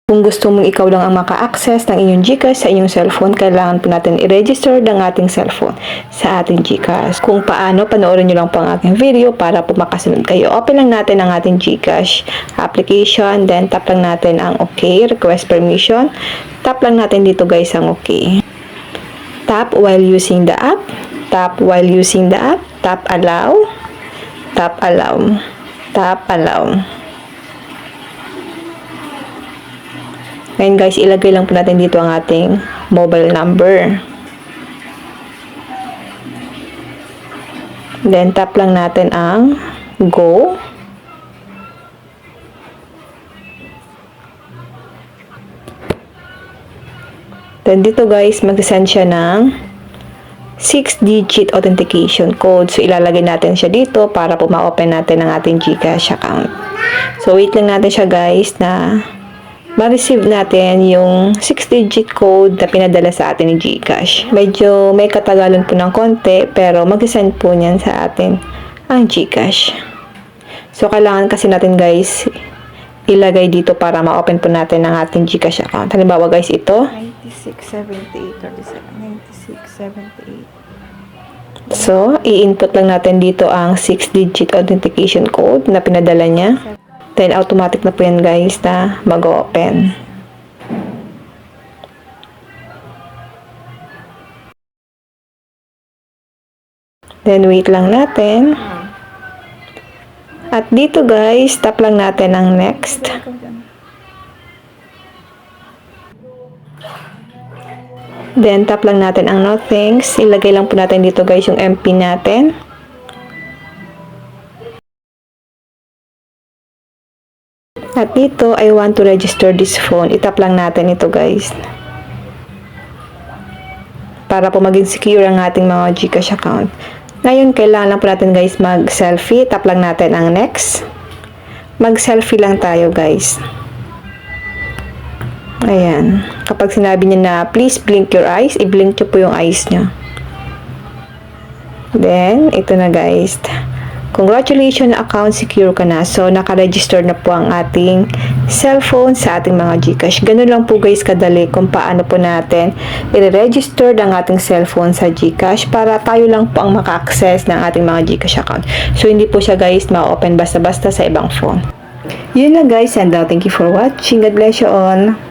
Kung gusto mong ikaw lang ang maka-access ng inyong GCash sa inyong cellphone, kailangan po natin i-register ng ating cellphone sa ating GCash. Kung paano, panoorin nyo lang po ang aking video para po makasunod kayo. Open lang natin ang ating GCash application, then tap lang natin ang OK, request permission. Tap lang natin dito guys ang OK. Tap while using the app, tap while using the app, tap allow, tap allow, tap allow. Ngayon guys, ilagay lang po natin dito ang ating mobile number. Then, tap lang natin ang go. Then, dito guys, mag-send siya ng 6-digit authentication code. So, ilalagay natin siya dito para po ma-open natin ang ating GCash account. So, wait lang natin siya guys na ma-receive natin yung 6-digit code na pinadala sa atin ni GCash. Medyo may katagalan po ng konti, pero mag-send po niyan sa atin ang GCash. So, kailangan kasi natin guys ilagay dito para ma-open po natin ang ating GCash account. Halimbawa guys, ito 967837 9678. So, i-input lang natin dito ang 6-digit authentication code na pinadala niya. Then, automatic na po yan guys na mag-open. Then, wait lang natin. At dito guys, tap lang natin ang next. Then, tap lang natin ang no thanks. Ilagay lang po natin dito guys yung MPIN natin. At dito, I want to register this phone. Itap lang natin ito guys. Para po maging secure ang ating mga GCash account. Ngayon, kailangan lang po natin guys mag-selfie. Tap lang natin ang next. Mag-selfie lang tayo guys. Ayan. Kapag sinabi niya na please blink your eyes, i-blink nyo po yung eyes nyo. Then, ito na guys. Congratulations, account secure ka na. So, naka-register na po ang ating cellphone sa ating mga GCash. Ganun lang po guys kadali kung paano po natin i-register ang ating cellphone sa GCash para tayo lang po ang maka-access ng ating mga GCash account. So, hindi po siya guys ma-open basta-basta sa ibang phone. Yun lang guys, and thank you for watching. God bless you all.